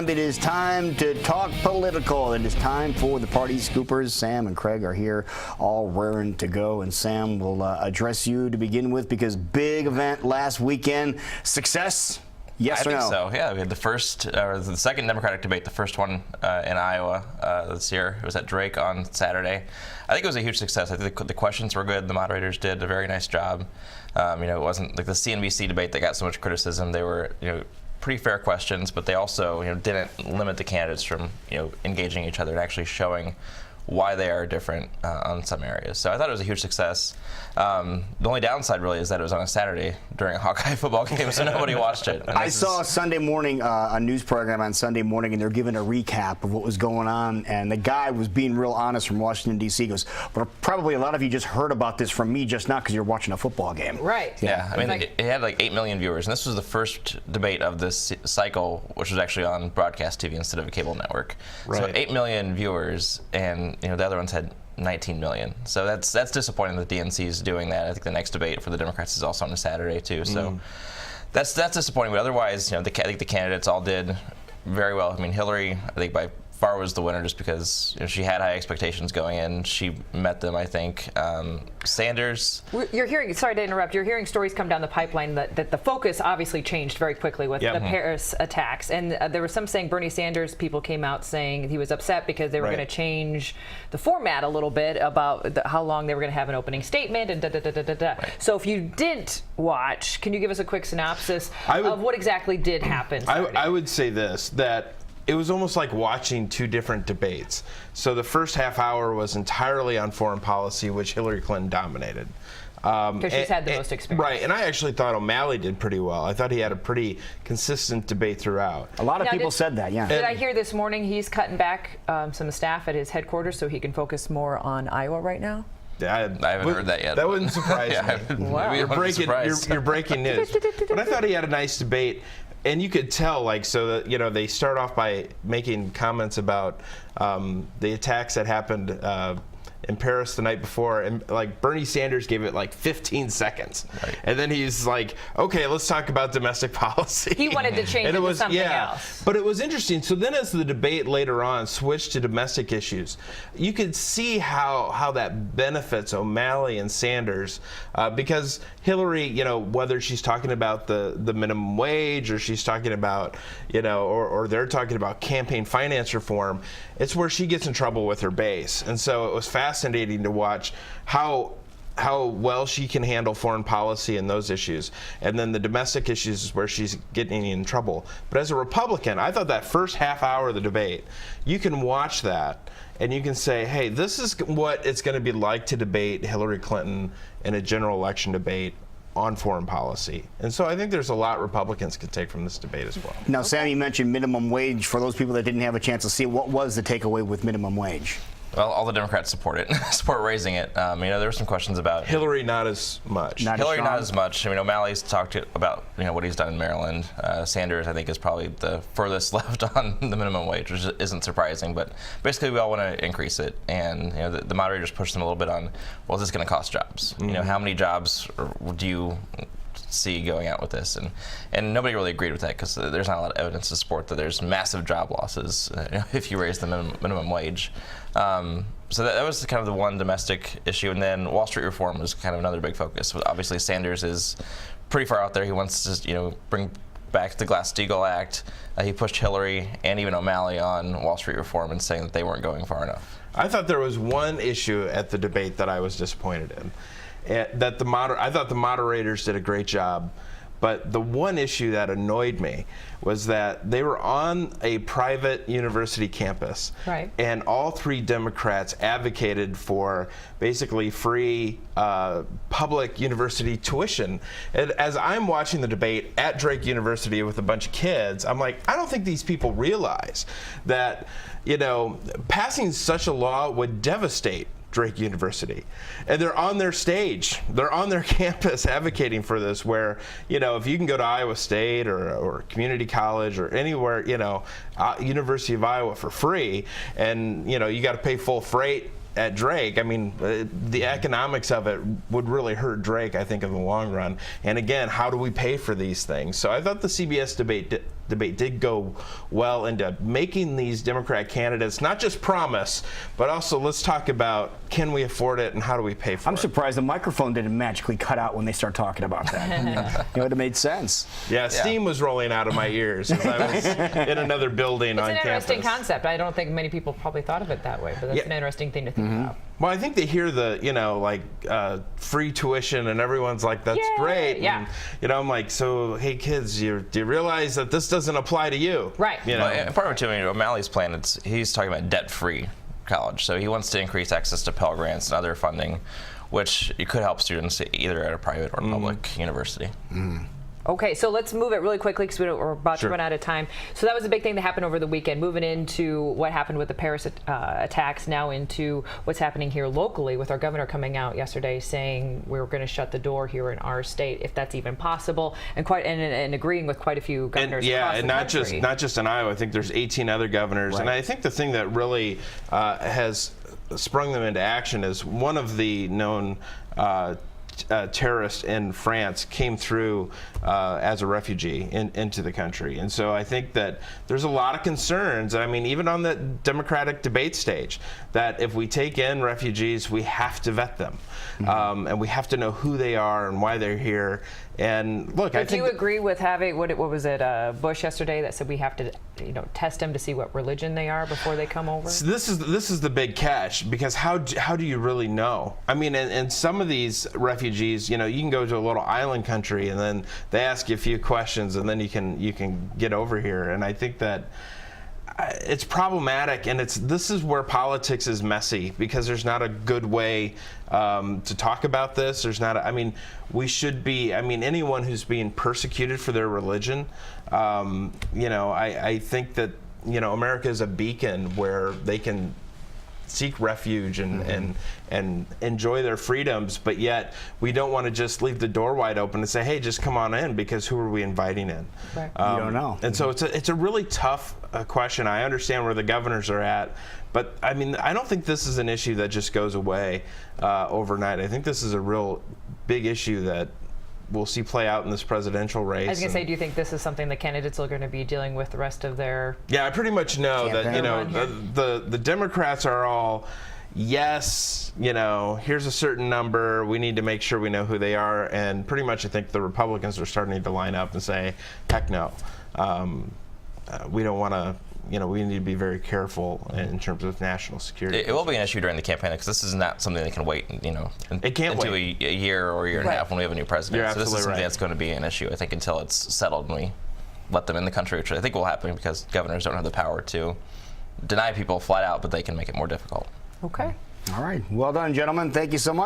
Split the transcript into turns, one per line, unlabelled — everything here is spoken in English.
It is time to talk political. It is time for the Party Scoopers. Sam and Craig are here, all raring to go. And Sam will address you to begin with because big event last weekend. Success? Yes or no?
I think so. Yeah, we had the second Democratic debate, the first one in Iowa this year. It was at Drake on Saturday. I think it was a huge success. I think the questions were good. The moderators did a very nice job. It wasn't like the CNBC debate that got so much criticism. They were, pretty fair questions, but they also didn't limit the candidates from engaging each other and actually showing why they are different on some areas. So I thought it was a huge success. The only downside really is that it was on a Saturday during a Hawkeye football game, so nobody watched it.
I saw Sunday morning, a news program on Sunday morning, and they're giving a recap of what was going on, and the guy was being real honest from Washington, D.C. He goes, but probably a lot of you just heard about this from me just now because you're watching a football game.
Right.
Yeah, I mean, it had like 8 million viewers, and this was the first debate of this cycle, which was actually on broadcast TV instead of a cable network. Right. So 8 million viewers, and the other ones had 19 million. So that's disappointing that DNC is doing that. I think the next debate for the Democrats is also on a Saturday too. So that's disappointing. But otherwise, I think the candidates all did very well. I mean, Hillary, I think by far was the winner just because she had high expectations going in. She met them, I think. Sanders.
You're hearing, sorry to interrupt, you're hearing stories come down the pipeline that the focus obviously changed very quickly with the Paris attacks. And there was some saying Bernie Sanders, people came out saying he was upset because they were going to change the format a little bit about how long they were going to have an opening statement and da-da-da-da-da. Right. So if you didn't watch, can you give us a quick synopsis of what exactly did happen Saturday?
I would say this, that it was almost like watching two different debates. So the first half hour was entirely on foreign policy, which Hillary Clinton dominated.
Because she's had the most experience.
Right, and I actually thought O'Malley did pretty well. I thought he had a pretty consistent debate throughout.
A lot of people said that, yeah.
Did I hear this morning he's cutting back some staff at his headquarters so he can focus more on Iowa right now?
I haven't heard that yet.
That wouldn't surprise me.
Wow.
You're breaking news. But I thought he had a nice debate. And you could tell, so that, they start off by making comments about the attacks that happened in Paris the night before, and Bernie Sanders gave it 15 seconds, and then he's like, "Okay, let's talk about domestic policy."
He wanted to change it to something else.
But it was interesting. So then, as the debate later on switched to domestic issues, you could see how that benefits O'Malley and Sanders, because Hillary, whether she's talking about the minimum wage or she's talking about, or they're talking about campaign finance reform, it's where she gets in trouble with her base, and so it was fascinating to watch how well she can handle foreign policy and those issues. And then the domestic issues is where she's getting in trouble. But as a Republican, I thought that first half hour of the debate, you can watch that and you can say, hey, this is what it's going to be like to debate Hillary Clinton in a general election debate on foreign policy. And so I think there's a lot Republicans could take from this debate as well.
Now, Sam, you mentioned minimum wage. For those people that didn't have a chance to see, what was the takeaway with minimum wage?
Well, all the Democrats support it, support raising it. There were some questions about
Hillary, not as much.
Hillary, not as much. O'Malley's talked about what he's done in Maryland. Sanders, I think, is probably the furthest left on the minimum wage, which isn't surprising. But basically, we all want to increase it, and the moderators pushed them a little bit on, well, is this going to cost jobs? How many jobs do you see going out with this, and nobody really agreed with that because there's not a lot of evidence to support that there's massive job losses if you raise the minimum wage. So that was kind of the one domestic issue, and then Wall Street reform was kind of another big focus. Obviously, Sanders is pretty far out there. He wants to bring back the Glass-Steagall Act. He pushed Hillary and even O'Malley on Wall Street reform and saying that they weren't going far enough.
I thought there was one issue at the debate that I was disappointed in. That I thought the moderators did a great job, but the one issue that annoyed me was that they were on a private university campus, and all three Democrats advocated for basically free public university tuition. And as I'm watching the debate at Drake University with a bunch of kids, I'm like, I don't think these people realize that passing such a law would devastate Drake University. And they're on their stage, they're on their campus advocating for this, where, if you can go to Iowa State or community college or anywhere, University of Iowa for free, and, you got to pay full freight at Drake, the economics of it would really hurt Drake, I think, in the long run. And again, how do we pay for these things? So I thought the CBS debate debate did go well into making these Democrat candidates not just promise, but also let's talk about, can we afford it and how do we pay for it?
I'm surprised the microphone didn't magically cut out when they start talking about that. It would have made sense.
Yeah, steam was rolling out of my ears as I was in another building on campus.
It's an interesting concept. I don't think many people probably thought of it that way, but that's an interesting thing to think about.
Well, I think they hear the, free tuition and everyone's like, that's great.
Yeah.
And, I'm like, so, hey, kids, do you realize that this doesn't apply to you?
Right.
Well, and part of it, too, O'Malley's plan, he's talking about debt-free college. So he wants to increase access to Pell Grants and other funding, which it could help students either at a private or public university.
Okay, so let's move it really quickly because we're about to run out of time. So that was a big thing that happened over the weekend, moving into what happened with the Paris attacks, now into what's happening here locally with our governor coming out yesterday saying we're going to shut the door here in our state, if that's even possible, and agreeing with quite a few governors across the country.
not just in Iowa. I think there's 18 other governors, and I think the thing that really has sprung them into action is one of the known terrorists in France came through as a refugee into the country. And so I think that there's a lot of concerns, I mean, even on the Democratic debate stage, that if we take in refugees, we have to vet them. And we have to know who they are and why they're here. And look,
but do you agree with having, what was it, Bush yesterday that said we have to test them to see what religion they are before they come over?
So this is the big catch, because how do you really know? I mean, and some of these refugees, you can go to a little island country and then they ask you a few questions and then you can get over here. And I think that it's problematic, and this is where politics is messy, because there's not a good way to talk about this. There's not we should be, anyone who's being persecuted for their religion, I think that, America is a beacon where they can seek refuge and enjoy their freedoms, but yet we don't want to just leave the door wide open and say, hey, just come on in, because who are we inviting in?
Right.
You don't know.
And so it's a really tough question. I understand where the governors are at, but I don't think this is an issue that just goes away overnight. I think this is a real big issue that we'll see play out in this presidential race.
I was going to say, do you think this is something the candidates are going to be dealing with the rest of their...
Yeah, I pretty much know that, the Democrats are all, yes, here's a certain number, we need to make sure we know who they are, and pretty much I think the Republicans are starting to line up and say, heck no. We don't want to, we need to be very careful in terms of national security.
It will be an issue during the campaign, because this is not something that can wait,
it can't
into
wait.
a year or a year and a half when we have a new president.
You're
so this is
absolutely
something
right.
that's going to be an issue, I think, until it's settled and we let them in the country, which I think will happen because governors don't have the power to deny people flat out, but they can make it more difficult.
Okay.
All right. Well done, gentlemen. Thank you so much.